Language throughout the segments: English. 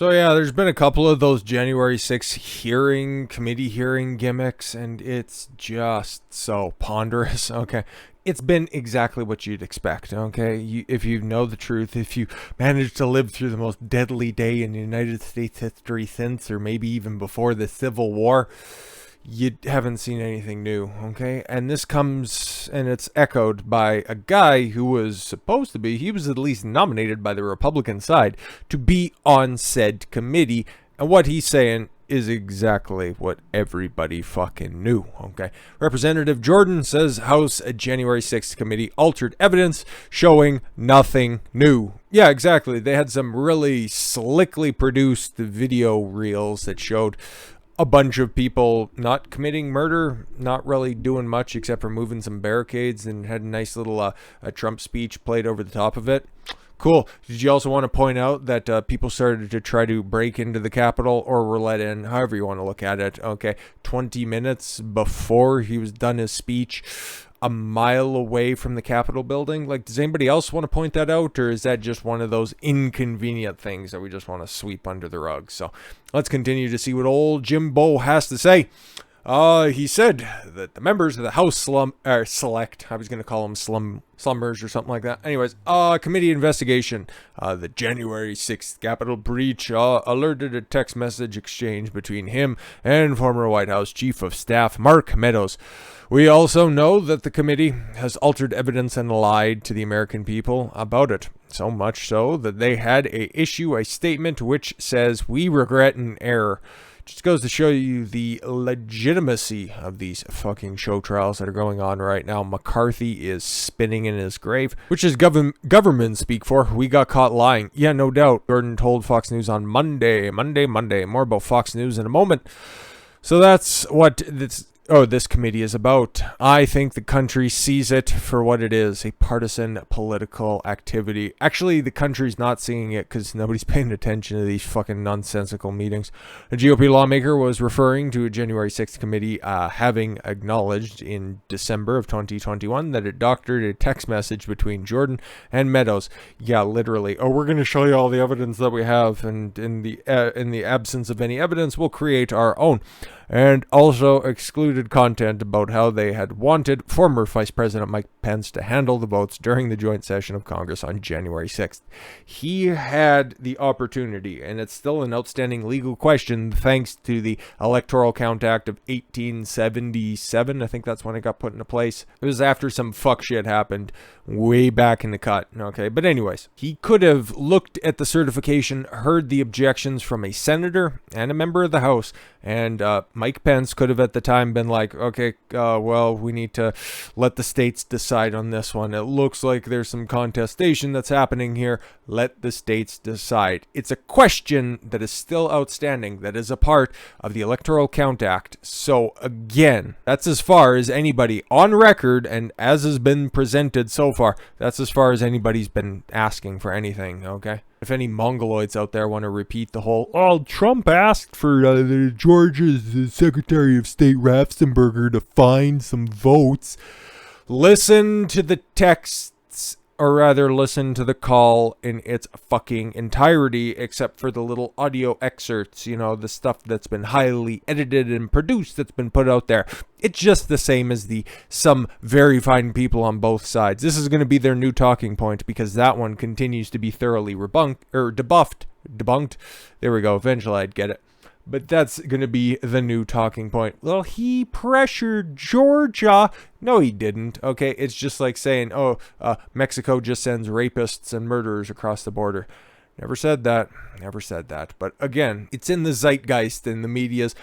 So yeah, there's been a couple of those January 6th committee hearing gimmicks, and it's just so ponderous, okay? It's been exactly what you'd expect, okay? If you know the truth, if you managed to live through the most deadly day in United States history since, or maybe even before the Civil War, you haven't seen anything new, okay? And this comes, and it's echoed by a guy who was supposed to be, he was at least nominated by the Republican side to be on said committee, and what he's saying is exactly what everybody fucking knew, okay? Representative Jordan says House January 6th committee altered evidence showing nothing new. Yeah, exactly. They had some really slickly produced video reels that showed a bunch of people not committing murder, not really doing much except for moving some barricades, and had a nice little a Trump speech played over the top of it. Cool. Did you also want to point out that people started to try to break into the Capitol, or were let in, however you want to look at it, okay, 20 minutes before he was done his speech, a mile away from the Capitol building? Like, does anybody else want to point that out, or is that just one of those inconvenient things that we just want to sweep under the rug? So let's continue to see what old Jimbo has to say. He said that the members of the House Select, I was going to call them slumbers or something like that. Anyways, committee investigation, the January 6th Capitol breach, alerted a text message exchange between him and former White House Chief of Staff Mark Meadows. We also know that the committee has altered evidence and lied to the American people about it. So much so that they had to issue a statement which says, "We regret an error." Just goes to show you the legitimacy of these fucking show trials that are going on right now. McCarthy is spinning in his grave, which is government speak for "we got caught lying." Yeah, no doubt. Jordan told Fox News on Monday. More about Fox News in a moment. So that's what this committee is about. I think the country sees it for what it is, a partisan political activity. Actually, the country's not seeing it because nobody's paying attention to these fucking nonsensical meetings. A GOP lawmaker was referring to a January 6th committee having acknowledged in December of 2021 that it doctored a text message between Jordan and Meadows. Yeah, literally. "Oh, we're going to show you all the evidence that we have, and in the absence of any evidence, we'll create our own." And also excluded content about how they had wanted former Vice President Mike Pence to handle the votes during the joint session of Congress on January 6th. He had the opportunity, and it's still an outstanding legal question thanks to the Electoral Count Act of 1877. I think that's when it got put into place. It was after some fuck shit happened way back in the cut, okay? But anyways, he could have looked at the certification, heard the objections from a senator and a member of the House, and Mike Pence could have at the time been like, "Okay, well, we need to let the states decide on this one. It looks like there's some contestation that's happening here. Let the states decide." It's a question that is still outstanding, that is a part of the Electoral Count Act. So again, that's as far as anybody on record, and as has been presented so far, that's as far as anybody's been asking for anything, okay? If any mongoloids out there want to repeat the whole, "Oh, Trump asked for Georgia's Secretary of State Raffensperger to find some votes," listen to the texts, or rather listen to the call in its fucking entirety, except for the little audio excerpts, the stuff that's been highly edited and produced that's been put out there. It's just the same as some very fine people on both sides. This is going to be their new talking point, because that one continues to be thoroughly debunked. There we go. Eventually I'd get it. But that's going to be the new talking point. Well, he pressured Georgia. No, he didn't. Okay, it's just like saying, Mexico just sends rapists and murderers across the border. Never said that. But again, it's in the zeitgeist, and the media's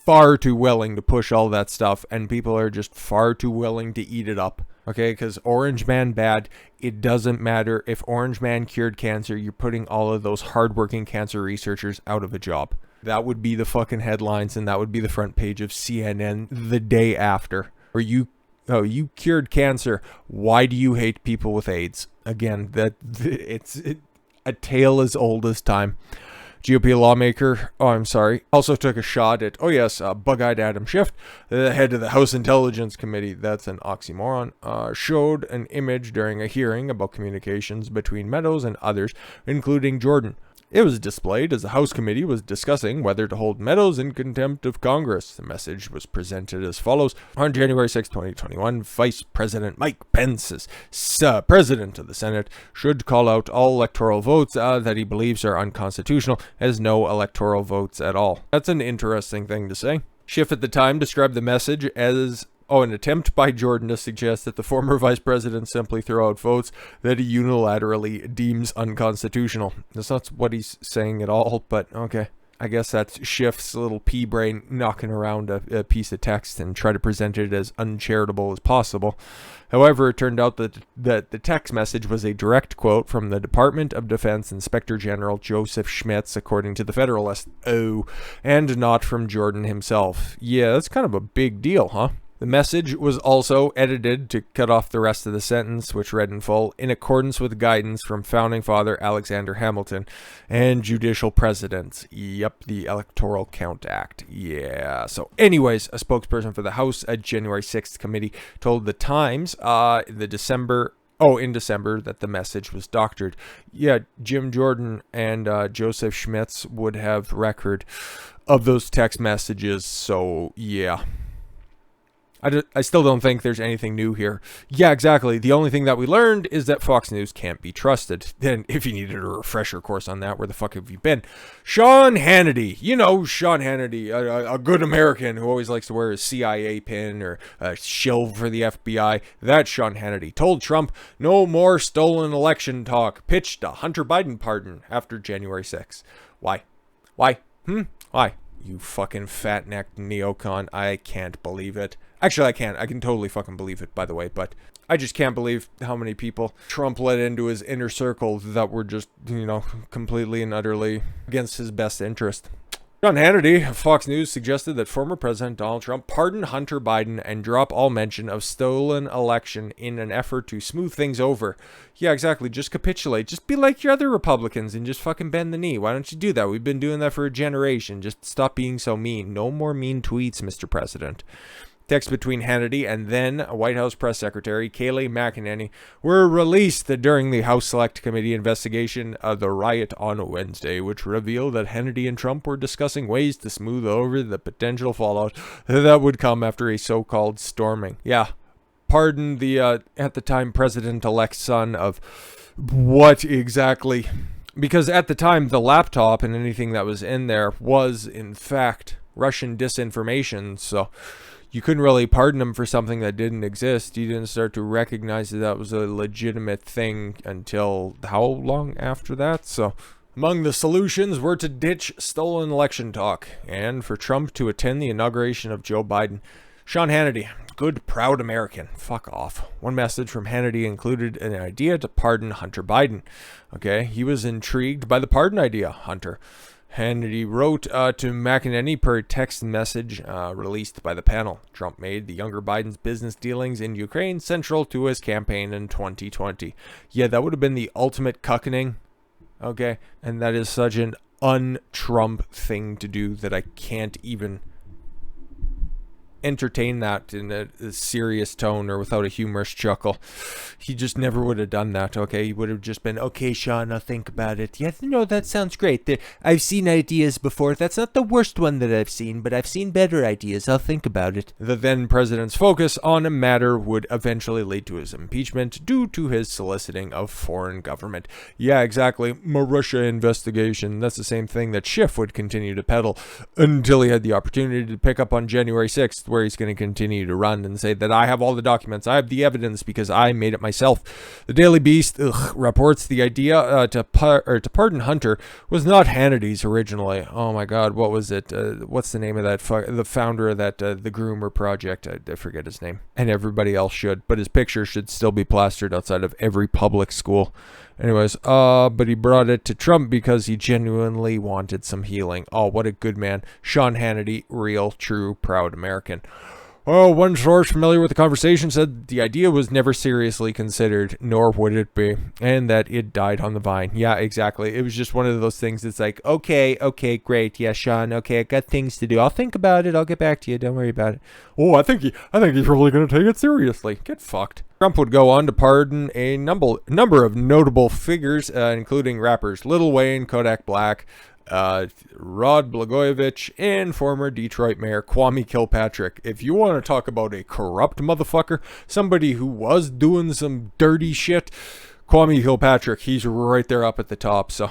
far too willing to push all that stuff, and people are just far too willing to eat it up. Okay, because Orange Man bad. It doesn't matter if Orange Man cured cancer. You're putting all of those hardworking cancer researchers out of a job. That would be the fucking headlines, and that would be the front page of CNN the day after. Or you cured cancer. Why do you hate people with AIDS? Again, it's a tale as old as time. GOP lawmaker, also took a shot at, bug-eyed Adam Schiff, the head of the House Intelligence Committee, that's an oxymoron, showed an image during a hearing about communications between Meadows and others, including Jordan. It was displayed as the House committee was discussing whether to hold Meadows in contempt of Congress. The message was presented as follows. On January 6, 2021, Vice President Mike Pence, as President of the Senate, should call out all electoral votes that he believes are unconstitutional as no electoral votes at all. That's an interesting thing to say. Schiff at the time described the message as an attempt by Jordan to suggest that the former vice president simply throw out votes that he unilaterally deems unconstitutional. That's not what he's saying at all, but okay. I guess that's Schiff's little pea brain knocking around a piece of text and try to present it as uncharitable as possible. However, it turned out that the text message was a direct quote from the Department of Defense Inspector General Joseph Schmitz, according to the Federalist. And not from Jordan himself. Yeah, that's kind of a big deal, huh? The message was also edited to cut off the rest of the sentence, which read in full, in accordance with guidance from Founding Father Alexander Hamilton and judicial presidents. Yep, the Electoral Count Act. Yeah. So anyways, a spokesperson for the House at January 6th committee told the Times in December that the message was doctored. Yeah, Jim Jordan and Joseph Schmitz would have record of those text messages, so yeah. I still don't think there's anything new here. Yeah, exactly. The only thing that we learned is that Fox News can't be trusted. Then, if you needed a refresher course on that, where the fuck have you been? Sean Hannity. You know Sean Hannity, a good American who always likes to wear a CIA pin or a shill for the FBI. That Sean Hannity told Trump no more stolen election talk. Pitched a Hunter Biden pardon after January 6th. Why? Why? Why? You fucking fat-necked neocon. I can't believe it. Actually, I can't. I can totally fucking believe it, by the way, but I just can't believe how many people Trump let into his inner circle that were just, completely and utterly against his best interest. Sean Hannity of Fox News suggested that former President Donald Trump pardon Hunter Biden and drop all mention of stolen election in an effort to smooth things over. Yeah, exactly. Just capitulate. Just be like your other Republicans and just fucking bend the knee. Why don't you do that? We've been doing that for a generation. Just stop being so mean. No more mean tweets, Mr. President. Text between Hannity and then White House Press Secretary Kayleigh McEnany were released during the House Select Committee investigation of the riot on Wednesday, which revealed that Hannity and Trump were discussing ways to smooth over the potential fallout that would come after a so-called storming. Yeah, pardon the, at the time, president-elect son of what exactly? Because at the time, the laptop and anything that was in there was, in fact, Russian disinformation, so you couldn't really pardon him for something that didn't exist. You didn't start to recognize that was a legitimate thing until how long after that? So among the solutions were to ditch stolen election talk and for Trump to attend the inauguration of Joe Biden. Sean Hannity, good, proud American. Fuck off. One message from Hannity included an idea to pardon Hunter Biden. Okay, he was intrigued by the pardon idea, Hunter. Hannity wrote to McEnany per text message released by the panel. Trump made the younger Biden's business dealings in Ukraine central to his campaign in 2020. Yeah, that would have been the ultimate cuckening. Okay, and that is such an un-Trump thing to do that I can't even entertain that in a serious tone or without a humorous chuckle. He just never would have done that, okay? He would have just been, okay, Sean, I'll think about it. Yeah, no, that sounds great. I've seen ideas before. That's not the worst one that I've seen, but I've seen better ideas. I'll think about it. The then president's focus on a matter would eventually lead to his impeachment due to his soliciting of foreign government. Yeah, exactly. Russia investigation. That's the same thing that Schiff would continue to peddle until he had the opportunity to pick up on January 6th, where he's going to continue to run and say that I have all the documents, I have the evidence because I made it myself. The Daily Beast reports the idea to pardon Hunter was not Hannity's originally. Oh my God, what was it? What's the name of that? The founder of that the Groomer Project. I forget his name, and everybody else should, but his picture should still be plastered outside of every public school. Anyways, but he brought it to Trump because he genuinely wanted some healing. Oh, what a good man. Sean Hannity, real, true, proud American. Oh, one source familiar with the conversation said the idea was never seriously considered, nor would it be, and that it died on the vine. Yeah, exactly. It was just one of those things that's like, okay, great. Yeah, Sean, okay, I got things to do. I'll think about it. I'll get back to you. Don't worry about it. Oh, I think he's really going to take it seriously. Get fucked. Trump would go on to pardon a number of notable figures, including rappers Lil Wayne, Kodak Black, Rod Blagojevich, and former Detroit Mayor Kwame Kilpatrick. If you want to talk about a corrupt motherfucker, somebody who was doing some dirty shit, Kwame Kilpatrick, he's right there up at the top. So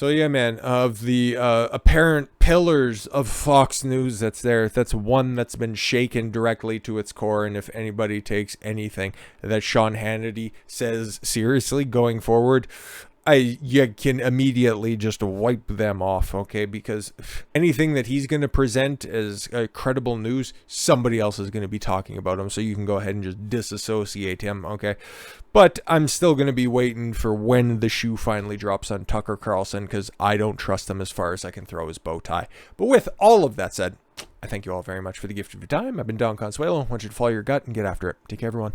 yeah, man, of the apparent pillars of Fox News that's one that's been shaken directly to its core. And if anybody takes anything that Sean Hannity says seriously going forward, you can immediately just wipe them off, okay? Because anything that he's going to present as credible news, somebody else is going to be talking about him, so you can go ahead and just disassociate him, okay? But I'm still going to be waiting for when the shoe finally drops on Tucker Carlson, because I don't trust him as far as I can throw his bow tie. But with all of that said, I thank you all very much for the gift of your time. I've been Don Consuelo. I want you to follow your gut and get after it. Take care, everyone.